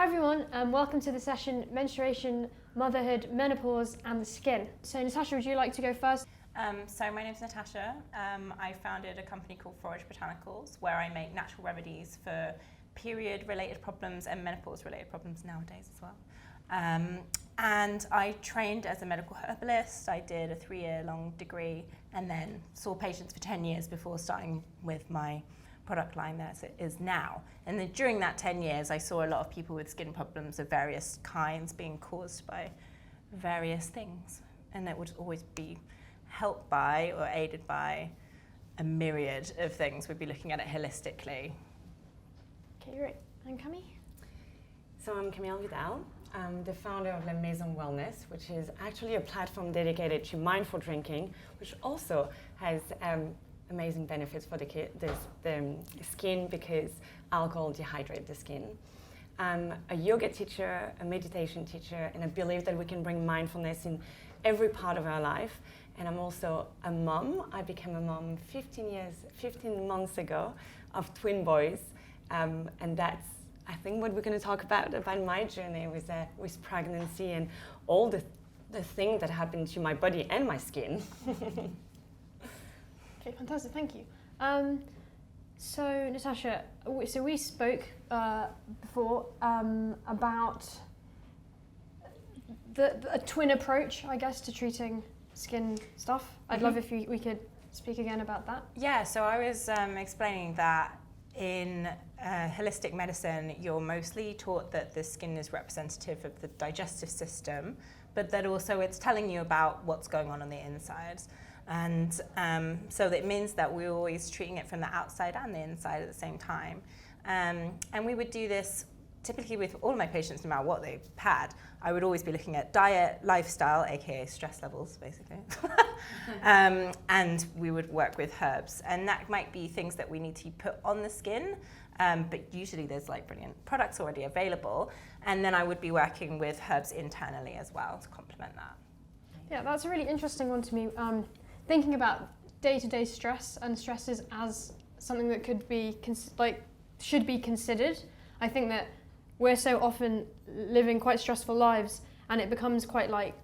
everyone, and welcome to the session Menstruation, Motherhood, Menopause and the Skin. So Natasha, would you like to go first? So my name's Natasha. I founded a company called Forage Botanicals where I make natural remedies for period-related problems and menopause-related problems nowadays as well. And I trained as a medical herbalist. I did a 3-year-long degree and then saw patients for 10 years before starting with my product line as it is now. And then during that 10 years, I saw a lot of people with skin problems of various kinds being caused by various things. And it would always be helped by or aided by a myriad of things. We'd be looking at it holistically. Okay, great. And Camille? So I'm Camille Vidal. I'm the founder of La Maison Wellness, which is actually a platform dedicated to mindful drinking, which also has amazing benefits for the skin because alcohol dehydrates the skin. I'm a yoga teacher, a meditation teacher, and I believe that we can bring mindfulness in every part of our life. And I'm also a mom. I became a mom 15 months ago of twin boys. And that's, I think, what we're going to talk about my journey with pregnancy and all the things that happened to my body and my skin. Okay, fantastic, thank you. So Natasha, we spoke before about a twin approach, I guess, to treating skin stuff. I'd love if we could speak again about that. Yeah, so I was explaining that in holistic medicine, you're mostly taught that the skin is representative of the digestive system, but that also it's telling you about what's going on the insides. And so that means that we're always treating it from the outside and the inside at the same time. And we would do this typically with all of my patients, no matter what they've had. I would always be looking at diet, lifestyle, aka stress levels, basically. And we would work with herbs. And that might be things that we need to put on the skin, but usually there's like brilliant products already available. And then I would be working with herbs internally as well to complement that. Yeah, that's a really interesting one to me. Thinking about day-to-day stress and stresses as something that could be should be considered. I think that we're so often living quite stressful lives, and it becomes quite like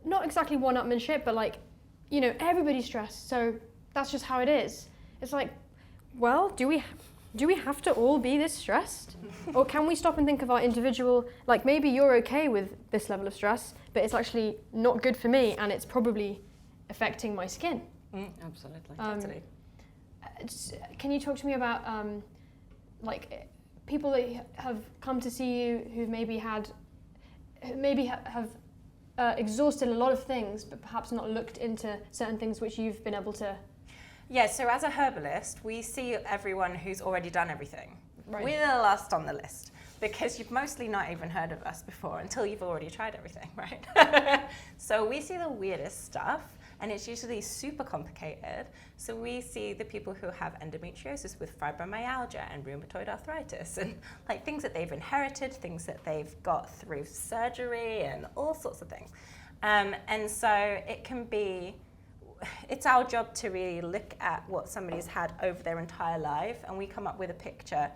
not exactly one-upmanship, but like, you know, everybody's stressed, so that's just how it is. It's like, well, do we have to all be this stressed? Or can we stop and think of our individual, like maybe you're okay with this level of stress, but it's actually not good for me, and it's probably affecting my skin. Absolutely. Totally. Can you talk to me about like people that have come to see you who maybe have exhausted a lot of things, but perhaps not looked into certain things which you've been able to? Yeah, so as a herbalist, we see everyone who's already done everything. Right. We're the last on the list because you've mostly not even heard of us before until you've already tried everything, right? So we see the weirdest stuff, and it's usually super complicated. So we see the people who have endometriosis with fibromyalgia and rheumatoid arthritis, and like things that they've inherited, things that they've got through surgery, and all sorts of things. And so it can be, it's our job to really look at what somebody's had over their entire life, and we come up with a picture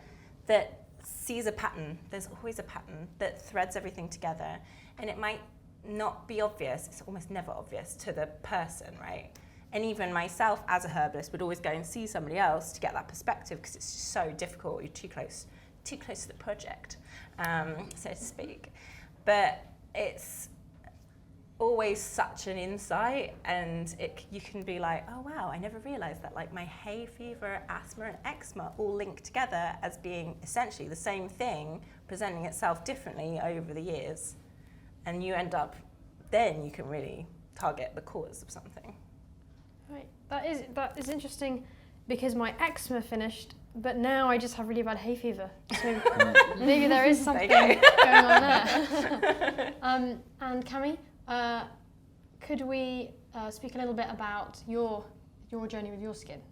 that sees a pattern. There's always a pattern that threads everything together, and it might not be obvious, it's almost never obvious to the person, right? And even myself as a herbalist would always go and see somebody else to get that perspective because it's so difficult, you're too close to the project, so to speak. But it's always such an insight, and you can be like, oh wow, I never realized that like my hay fever, asthma and eczema all linked together as being essentially the same thing, presenting itself differently over the years. And you end up, then you can really target the cause of something. Right, that is interesting because my eczema finished, but now I just have really bad hay fever. So maybe there is something going on there. And Camille, could we speak a little bit about your journey with your skin?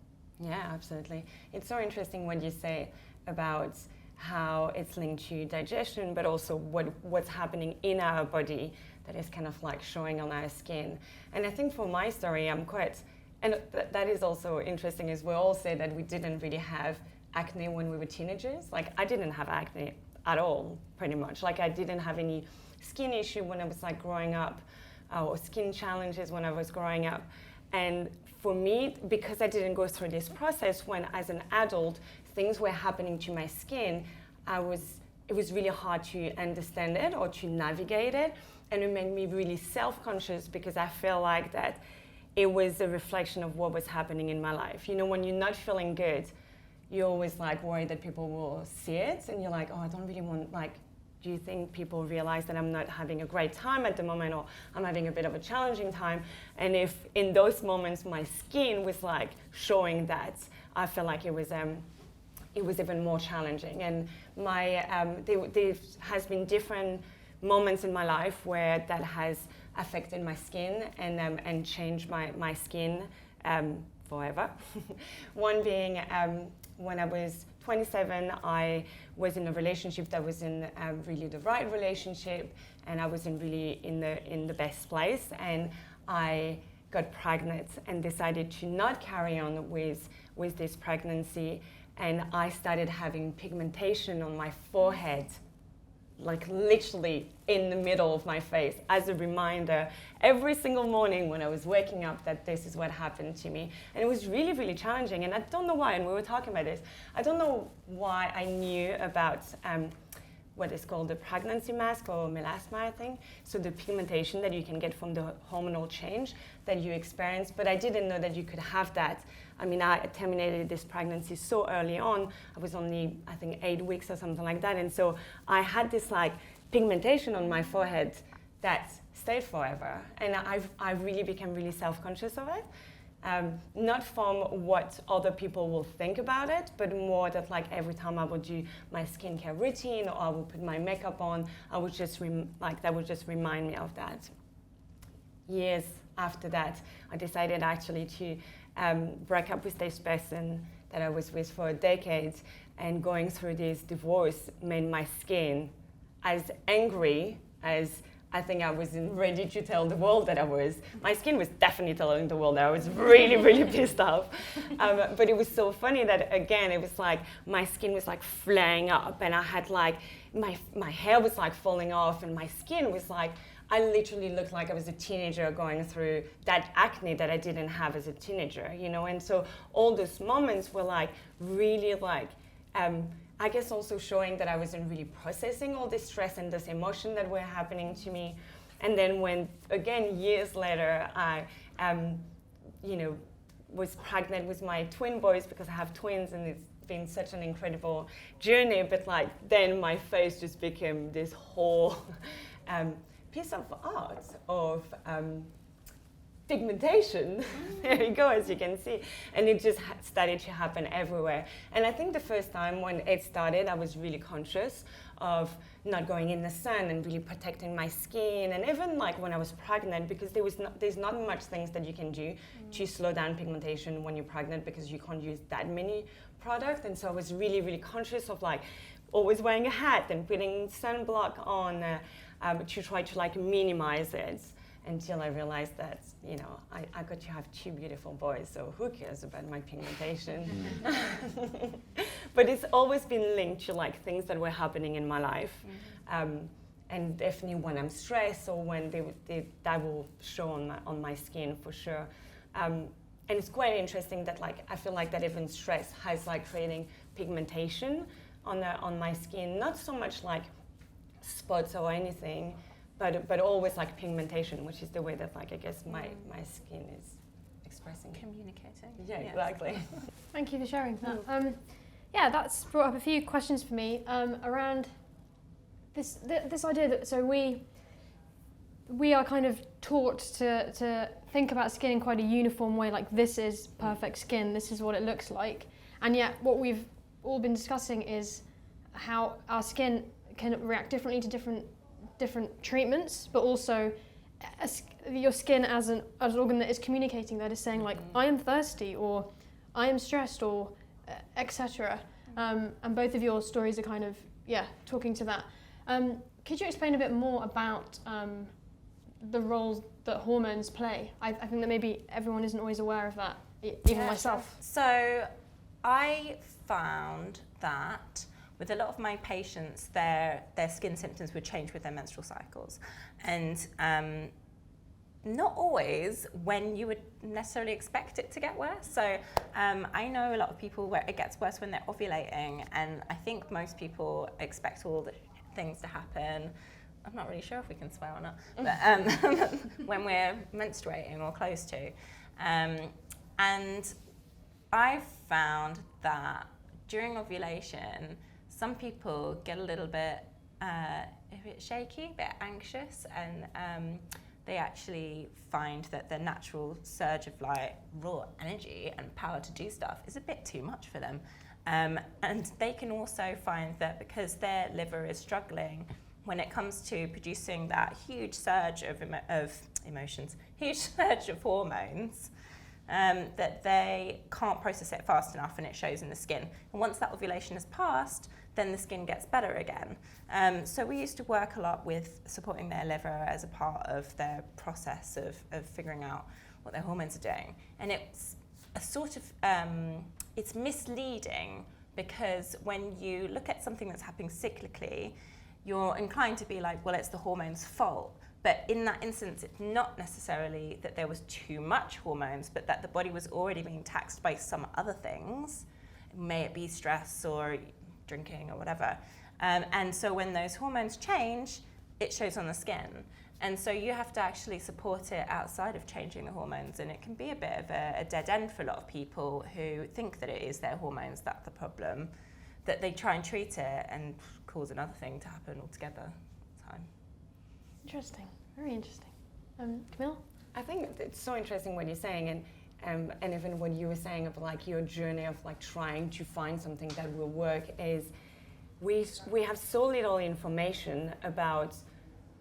Yeah, absolutely. It's so interesting when you say about how it's linked to digestion, but also what's happening in our body that is kind of like showing on our skin. And I think for my story, and that is also interesting, is we all say that we didn't really have acne when we were teenagers. Like I didn't have acne at all, pretty much. Like I didn't have any skin issue when I was like growing up, or skin challenges when I was growing up. And for me, because I didn't go through this process, when as an adult, things were happening to my skin, it was really hard to understand it or to navigate it. And it made me really self-conscious because I feel like that it was a reflection of what was happening in my life. You know, when you're not feeling good, you're always like worried that people will see it. And you're like, oh, I don't really want, like, do you think people realize that I'm not having a great time at the moment, or I'm having a bit of a challenging time? And if in those moments my skin was like showing that, I feel like it was even more challenging. And there has been different moments in my life where that has affected my skin and changed my skin forever. One being when I was 27, I was in a relationship that wasn't really the right relationship, and I wasn't really in the best place, and I got pregnant and decided to not carry on with this pregnancy, and I started having pigmentation on my forehead, like literally in the middle of my face, as a reminder every single morning when I was waking up that this is what happened to me. And it was really, really challenging. And I don't know why, and we were talking about this, I don't know why I knew about what is called the pregnancy mask, or melasma, I think. So the pigmentation that you can get from the hormonal change that you experience, but I didn't know that you could have that. I mean, I terminated this pregnancy so early on. I was only, I think, 8 weeks or something like that. And so I had this like pigmentation on my forehead that stayed forever. And I really became really self-conscious of it. Not from what other people will think about it, but more that like every time I would do my skincare routine or I would put my makeup on, I would just that would just remind me of that. Years after that, I decided actually to break up with this person that I was with for a decade, and going through this divorce made my skin as angry as I think I wasn't ready to tell the world that I was. My skin was definitely telling the world that I was really, really pissed off. But it was so funny that, again, it was like my skin was like flaring up, and I had like, my hair was like falling off, and my skin was like, I literally looked like I was a teenager going through that acne that I didn't have as a teenager, you know? And so all those moments were like really like, I guess also showing that I wasn't really processing all this stress and this emotion that were happening to me. And then when, again, years later, I, you know, was pregnant with my twin boys, because I have twins, and it's been such an incredible journey. But like, then my face just became this whole piece of art of pigmentation. There you go, as you can see. And it just started to happen everywhere. And I think the first time when it started, I was really conscious of not going in the sun and really protecting my skin. And even like when I was pregnant, because there's not much things that you can do to slow down pigmentation when you're pregnant, because you can't use that many products. And so I was really, really conscious of like always wearing a hat and putting sunblock on to try to like minimize it, until I realized that, you know, I got to have 2 beautiful boys, so who cares about my pigmentation? But it's always been linked to like things that were happening in my life. And definitely when I'm stressed, or when that will show on my skin for sure. And it's quite interesting that like, I feel like that even stress has like creating pigmentation on my skin, not so much like spots or anything, but always like pigmentation, which is the way that like I guess my skin is expressing. Communicating. Yeah, exactly. Thank you for sharing that. Yeah, that's brought up a few questions for me around this idea that, so we are kind of taught to think about skin in quite a uniform way, like this is perfect skin, this is what it looks like, and yet what we've all been discussing is how our skin can react differently to different treatments, but also your skin as an organ that is communicating, that is saying like, I am thirsty, or I am stressed, or etc. And both of your stories are kind of, talking to that. Could you explain a bit more about the role that hormones play? I think that maybe everyone isn't always aware of that, even myself. So I found that with a lot of my patients, their skin symptoms would change with their menstrual cycles. And not always when you would necessarily expect it to get worse. So I know a lot of people where it gets worse when they're ovulating, and I think most people expect all the things to happen. I'm not really sure if we can swear or not, but when we're menstruating or close to. And I've found that during ovulation, some people get a bit shaky, a bit anxious, and they actually find that the natural surge of like raw energy and power to do stuff is a bit too much for them. And they can also find that because their liver is struggling when it comes to producing that huge surge of emotions, huge surge of hormones, that they can't process it fast enough, and it shows in the skin. And once that ovulation has passed, then the skin gets better again. So we used to work a lot with supporting their liver as a part of their process of figuring out what their hormones are doing. And it's a sort of, it's misleading, because when you look at something that's happening cyclically, you're inclined to be like, well, it's the hormone's fault. But in that instance, it's not necessarily that there was too much hormones, but that the body was already being taxed by some other things. May it be stress or drinking or whatever. And so when those hormones change, it shows on the skin. And so you have to actually support it outside of changing the hormones. And it can be a bit of a dead end for a lot of people who think that it is their hormones that's the problem, that they try and treat it and cause another thing to happen altogether. Interesting, very interesting. Camille? I think it's so interesting what you're saying, and even what you were saying of like your journey of like trying to find something that will work is we have so little information about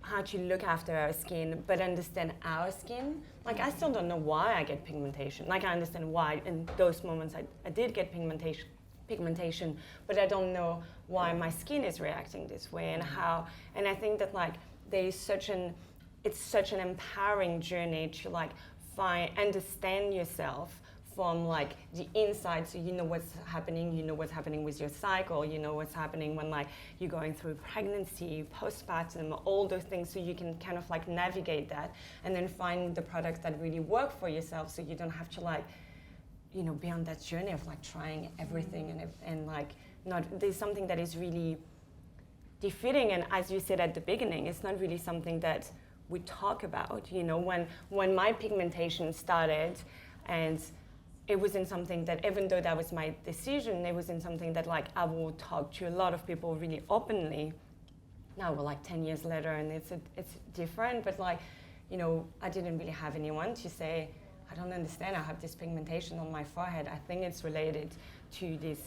how to look after our skin, but understand our skin. Like I still don't know why I get pigmentation. Like I understand why in those moments I did get pigmentation, but I don't know why my skin is reacting this way and how. And I think that like it's such an empowering journey to like understand yourself from like the inside, so you know what's happening with your cycle, you know what's happening when like you're going through pregnancy, postpartum, all those things, so you can kind of like navigate that and then find the products that really work for yourself, so you don't have to like, you know, be on that journey of like trying everything and like not, there's something that is really defeating, and as you said at the beginning, it's not really something that we talk about. You know, when my pigmentation started, and it wasn't something that, even though that was my decision, it wasn't something that like I will talk to a lot of people really openly. Now we're like 10 years later, and it's different, but like, you know, I didn't really have anyone to say, I don't understand, I have this pigmentation on my forehead. I think it's related to this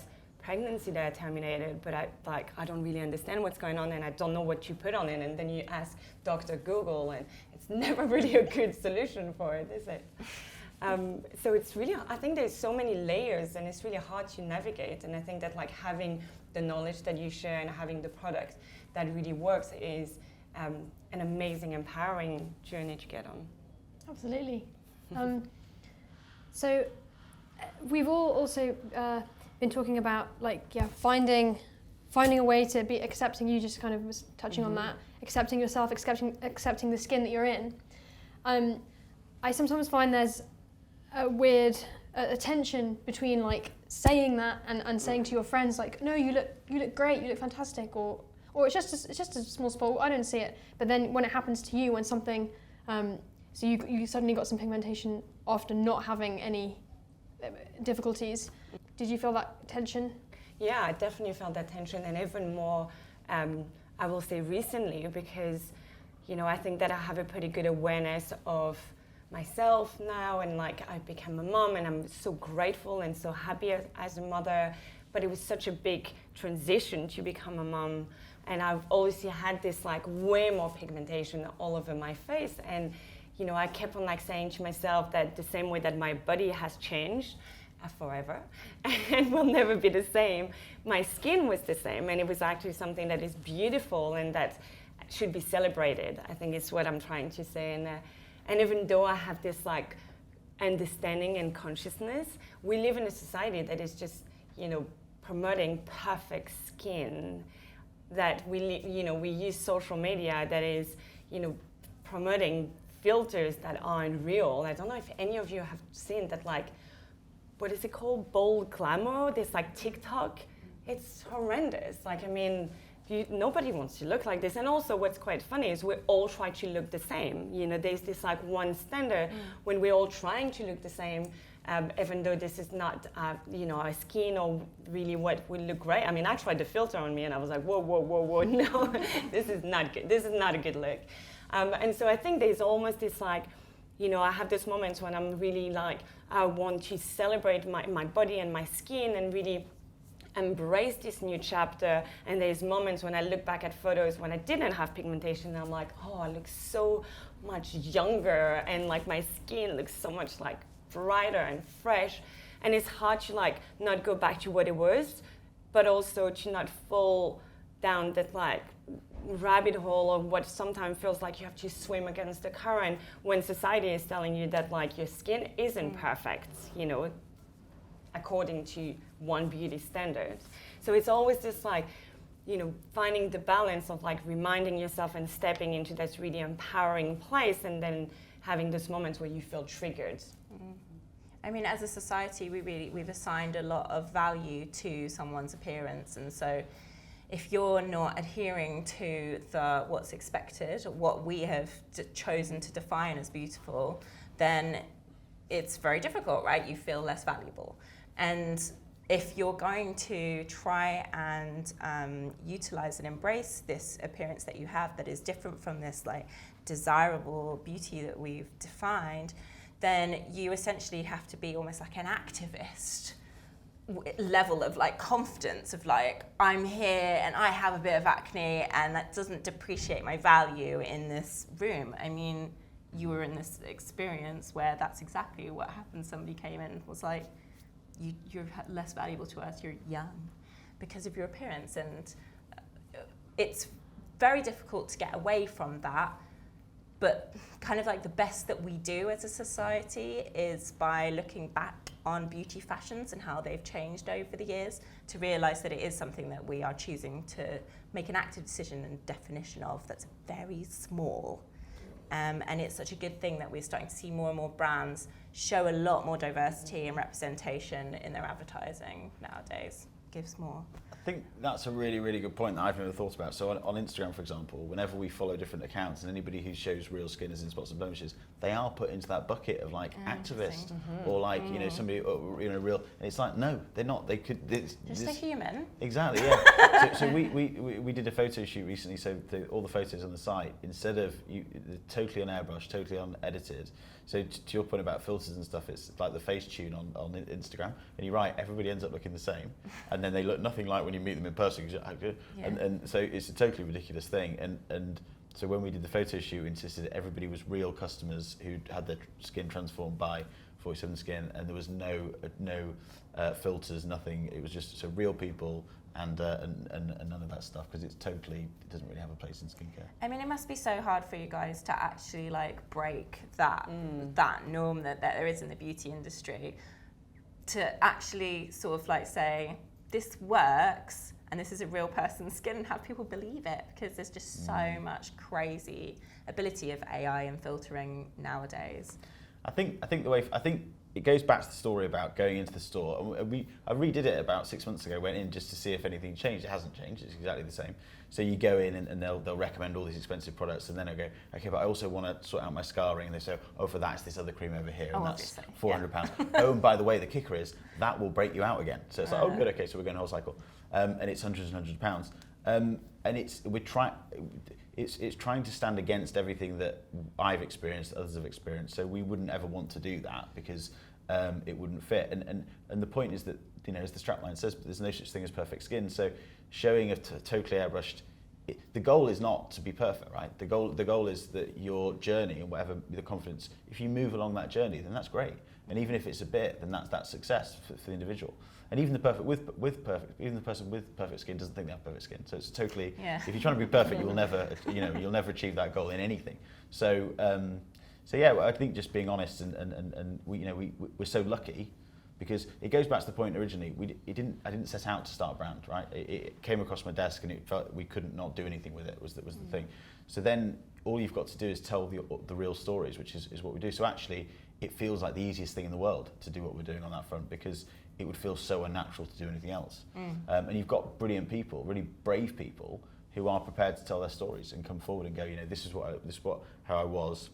pregnancy that I terminated, but I don't really understand what's going on, and I don't know what you put on it. And then you ask Dr. Google, and it's never really a good solution for it, is it? So it's really, I think there's so many layers, and it's really hard to navigate. And I think that like having the knowledge that you share and having the product that really works is an amazing, empowering journey to get on. Absolutely. So we've all also been talking about like, yeah, finding a way to be accepting. You just kind of was touching on that, accepting yourself, accepting the skin that you're in. I sometimes find there's a weird tension between like saying that and saying to your friends like, no, you look great, you look fantastic, or it's just a small spot, I don't see it. But then when it happens to you, when something, so you suddenly got some pigmentation after not having any difficulties. Did you feel that tension? Yeah, I definitely felt that tension, and even more, I will say recently, because, you know, I think that I have a pretty good awareness of myself now, and like I became a mom, and I'm so grateful and so happy as a mother, but it was such a big transition to become a mom, and I've always had this like way more pigmentation all over my face, and you know, I kept on like saying to myself that the same way that my body has changed forever and will never be the same, my skin was the same, and it was actually something that is beautiful and that should be celebrated, I think is what I'm trying to say. And even though I have this like understanding and consciousness, we live in a society that is just, you know, promoting perfect skin, that we use social media that is, promoting filters that aren't real. I don't know if any of you have seen that, like, what is it called? Bold glamour, this like TikTok. It's horrendous. Like, I mean, nobody wants to look like this. And also what's quite funny is we all try to look the same. There's this like one standard when we're all trying to look the same, even though this is not, our skin or really what will look great. I mean, I tried the filter on me and I was like, whoa, no, this is not good. This is not a good look. And so I think there's almost this like, I have those moments when I'm really like, I want to celebrate my body and my skin and really embrace this new chapter. And there's moments when I look back at photos when I didn't have pigmentation and I'm like, oh, I look so much younger and like my skin looks so much like brighter and fresh. And it's hard to like not go back to what it was, but also to not fall down that like rabbit hole of what sometimes feels like you have to swim against the current when society is telling you that like your skin isn't perfect, according to one beauty standard. So it's always this like, finding the balance of like reminding yourself and stepping into this really empowering place and then having those moments where you feel triggered. I mean, as a society, we've assigned a lot of value to someone's appearance, and so if you're not adhering to what's expected, what we have chosen to define as beautiful, then it's very difficult, right? You feel less valuable. And if you're going to try and utilize and embrace this appearance that you have that is different from this like desirable beauty that we've defined, then you essentially have to be almost like an activist level of like confidence of like, I'm here and I have a bit of acne and that doesn't depreciate my value in this room. I mean, you were in this experience where that's exactly what happened. Somebody came in and was like, you're less valuable to us, you're young because of your appearance. And it's very difficult to get away from that. But kind of like the best that we do as a society is by looking back on beauty fashions and how they've changed over the years to realize that it is something that we are choosing to make an active decision and definition of that's very small. And it's such a good thing that we're starting to see more and more brands show a lot more diversity and representation in their advertising nowadays. Gives more. I think that's a really, really good point that I've never thought about. So on Instagram, for example, whenever we follow different accounts and anybody who shows real skin as in spots and blemishes, they are put into that bucket of like activist or like, somebody, real. And it's like, no, they're not. They could. Just a human. Exactly, yeah. so we did a photo shoot recently. So all the photos on the site, instead of totally unairbrushed, totally unedited. So to your point about filters and stuff, it's like the face tune on Instagram. And you're right, everybody ends up looking the same. And then they look nothing like when you meet them in person. And so it's a totally ridiculous thing. And so when we did the photo shoot, we insisted that everybody was real customers who had their skin transformed by 47 Skin, and there was no filters, nothing. It was just so real people and none of that stuff, because it doesn't really have a place in skincare. I mean, it must be so hard for you guys to actually like break that norm that there is in the beauty industry, to actually sort of like say this works and this is a real person's skin, and have people believe it, because there's just so much crazy ability of AI and filtering nowadays. I think it goes back to the story about going into the store. I redid it about 6 months ago, went in just to see if anything changed. It hasn't changed, it's exactly the same. So you go in and they'll recommend all these expensive products, and then I go, okay, but I also want to sort out my scarring, and they say, oh, for that it's this other cream over here, and that's £400. Oh, and by the way, the kicker is, that will break you out again. So it's like, oh good, okay, so we're going whole cycle. And it's hundreds and hundreds of pounds. And it's trying to stand against everything that I've experienced, others have experienced. So we wouldn't ever want to do that, because it wouldn't fit. And the point is that, as the strapline says, but there's no such thing as perfect skin. So showing a totally airbrushed, the goal is not to be perfect, right? The goal is that your journey and whatever the confidence, if you move along that journey, then that's great. And even if it's a bit, then that's success for the individual. And even the person with perfect skin doesn't think they have perfect skin. So it's totally, if you're trying to be perfect, you'll never achieve that goal in anything. So yeah, I think just being honest and we're so lucky because it goes back to the point originally. I didn't set out to start a brand, right? It came across my desk and it felt we couldn't not do anything with it. Was the thing. So then all you've got to do is tell the real stories, which is what we do. So actually, it feels like the easiest thing in the world to do what we're doing on that front, because it would feel so unnatural to do anything else. And you've got brilliant people, really brave people, who are prepared to tell their stories and come forward and go, this is how I was.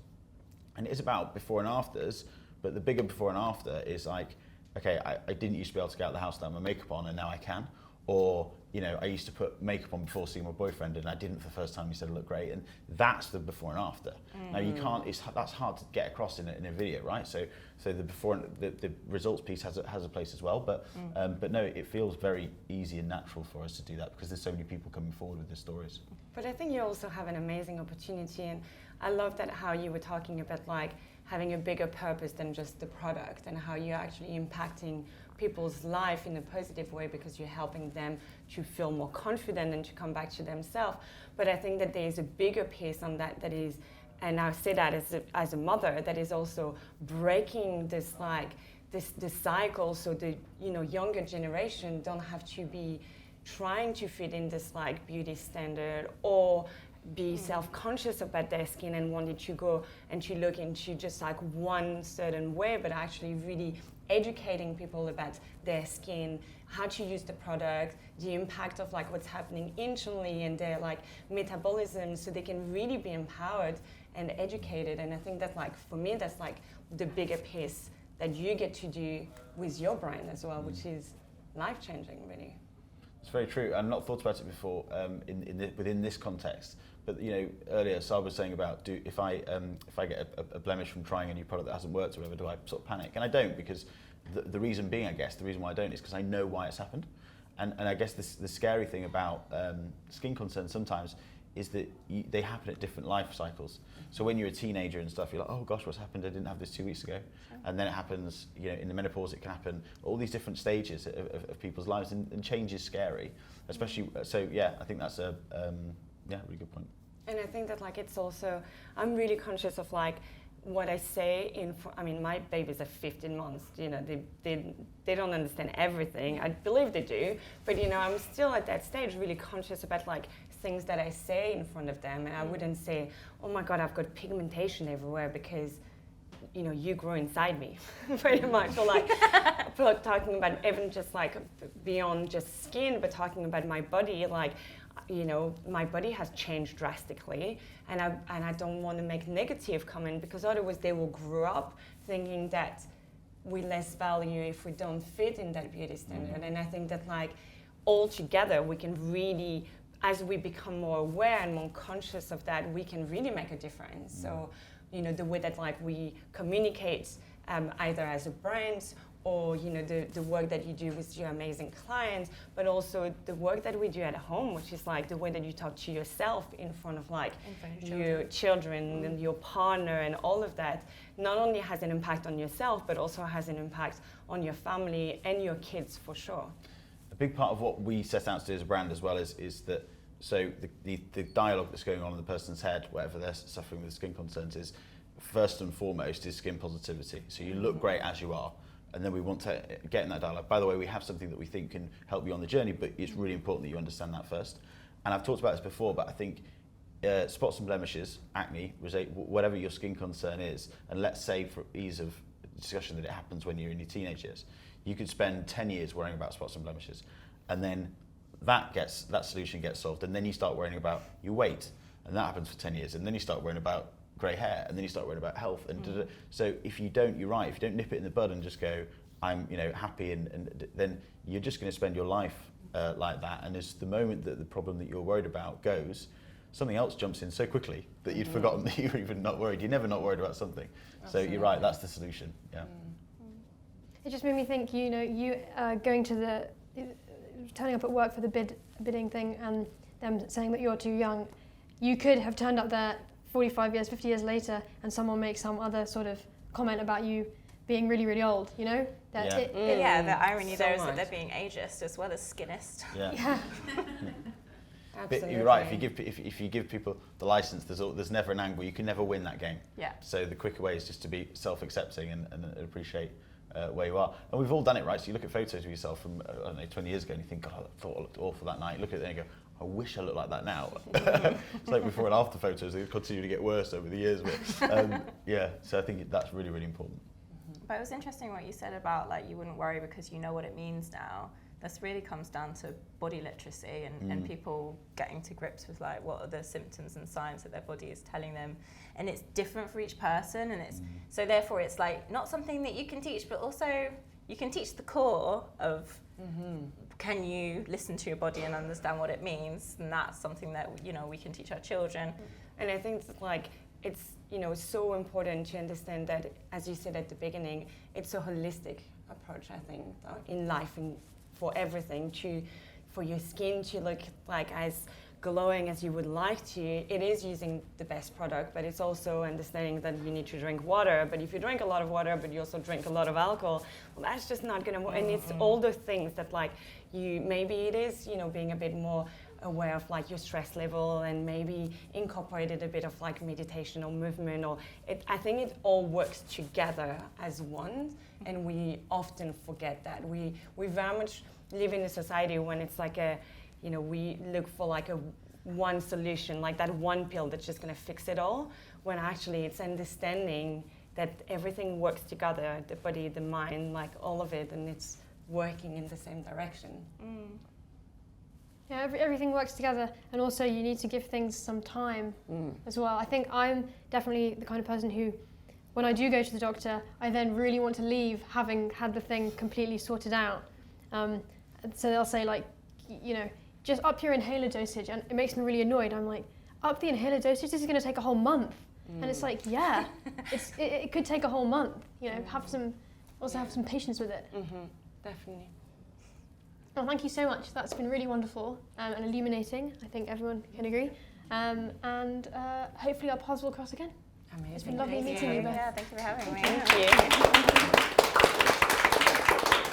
And it is about before and afters, but the bigger before and after is like, okay, I didn't used to be able to get out of the house without my makeup on, and now I can. Or, I used to put makeup on before seeing my boyfriend, and I didn't for the first time. He said I looked great, and that's the before and after. Now you can't. That's hard to get across in a video, right? So the before and the results piece has a place as well. But no, it feels very easy and natural for us to do that because there's so many people coming forward with their stories. But I think you also have an amazing opportunity, and I love that how you were talking about like having a bigger purpose than just the product, and how you're actually impacting people's life in a positive way because you're helping them to feel more confident and to come back to themselves. But I think that there is a bigger piece on that is, and I say that as a mother, that is also breaking this cycle, so the younger generation don't have to be trying to fit in this like beauty standard or be self-conscious about their skin and wanting to go and to look into just like one certain way, but actually really educating people about their skin, how to use the product, the impact of like what's happening internally and their like metabolism, so they can really be empowered and educated. And I think that like for me, that's like the bigger piece that you get to do with your brand as well, which is life-changing really. It's very true. I've not thought about it before within this context. But earlier, Saab was saying about if I get a blemish from trying a new product that hasn't worked or whatever, do I sort of panic? And I don't, because the reason being, I guess, the reason why I don't is because I know why it's happened. And I guess the scary thing about skin concerns sometimes is that they happen at different life cycles. So when you're a teenager and stuff, you're like, oh gosh, what's happened? I didn't have this 2 weeks ago. And then it happens, in the menopause, it can happen, all these different stages of people's lives, and change is scary, especially, so yeah, I think that's a really good point. And I think that like it's also, I'm really conscious of like what I say my babies are 15 months, they don't understand everything. I believe they do, but I'm still at that stage really conscious about like things that I say in front of them. And I wouldn't say, oh my God, I've got pigmentation everywhere because you grow inside me, pretty much. Or like talking about even just like beyond just skin, but talking about my body, like, my body has changed drastically, and I don't want to make negative comment, because otherwise they will grow up thinking that we less value if we don't fit in that beauty standard. And I think that like all together we can really, as we become more aware and more conscious of that, we can really make a difference. So the way that like we communicate either as a brand, or the work that you do with your amazing clients, but also the work that we do at home, which is like the way that you talk to yourself in front of like your children and your partner, and all of that not only has an impact on yourself, but also has an impact on your family and your kids for sure. A big part of what we set out to do as a brand as well is that, so the dialogue that's going on in the person's head, whatever they're suffering with skin concerns, is first and foremost is skin positivity. So you look great as you are. And then we want to get in that dialogue. By the way, we have something that we think can help you on the journey, but it's really important that you understand that first. And I've talked about this before, but I think spots and blemishes, acne, whatever your skin concern is, and let's say for ease of discussion that it happens when you're in your teenage years, you could spend 10 years worrying about spots and blemishes, and then that solution gets solved, and then you start worrying about your weight, and that happens for 10 years, and then you start worrying about grey hair, and then you start worrying about health. And so if you don't, you're right, if you don't nip it in the bud and just go, I'm happy, and then you're just going to spend your life like that. And as the moment that the problem that you're worried about goes, something else jumps in so quickly that you'd forgotten that you were even not worried. You're never not worried about something. Absolutely. So you're right, that's the solution. Yeah. It just made me think, you going to turning up at work for the bidding thing, and them saying that you're too young. You could have turned up there 45 years, 50 years later, and someone makes some other sort of comment about you being really, really old, That the irony there is that they're being ageist as well as skinist. Yeah. Absolutely. But you're right, if you give people the license, there's never an angle. You can never win that game. Yeah. So the quicker way is just to be self-accepting and appreciate where you are. And we've all done it, right? So you look at photos of yourself from, I don't know, 20 years ago and you think, God, I thought I looked awful that night. You look at it and you go, I wish I looked like that now. It's like before and after photos, they continue to get worse over the years. But yeah, so I think that's really, really important. But it was interesting what you said about like you wouldn't worry because you know what it means now. This really comes down to body literacy and people getting to grips with like what are the symptoms and signs that their body is telling them, and it's different for each person, and it's so therefore it's like not something that you can teach, but also you can teach the core of can you listen to your body and understand what it means, and that's something that we can teach our children. And I think like it's so important to understand that, as you said at the beginning, it's a holistic approach, I think, in life and for everything, for your skin to look like as glowing as you would like to. It is using the best product, but it's also understanding that you need to drink water. But if you drink a lot of water, but you also drink a lot of alcohol, well, that's just not going to work. And it's all the things that like maybe it is, being a bit more aware of like your stress level and maybe incorporated a bit of like meditation or movement, or I think it all works together as one, and we often forget that. We very much live in a society when it's like we look for like a one solution, like that one pill that's just going to fix it all, when actually it's understanding that everything works together, the body, the mind, like all of it, and it's working in the same direction. Yeah, everything works together, and also you need to give things some time as well. I think I'm definitely the kind of person who, when I do go to the doctor, I then really want to leave having had the thing completely sorted out. So they'll say like, just up your inhaler dosage, and it makes me really annoyed. I'm like, up the inhaler dosage? This is going to take a whole month. And it's like, yeah, it could take a whole month. Have some patience with it. Definitely. Well, thank you so much. That's been really wonderful and illuminating. I think everyone can agree. And hopefully our paths will cross again. Amazing. It's been lovely meeting you both. Yeah, thank you for having me. Thank you.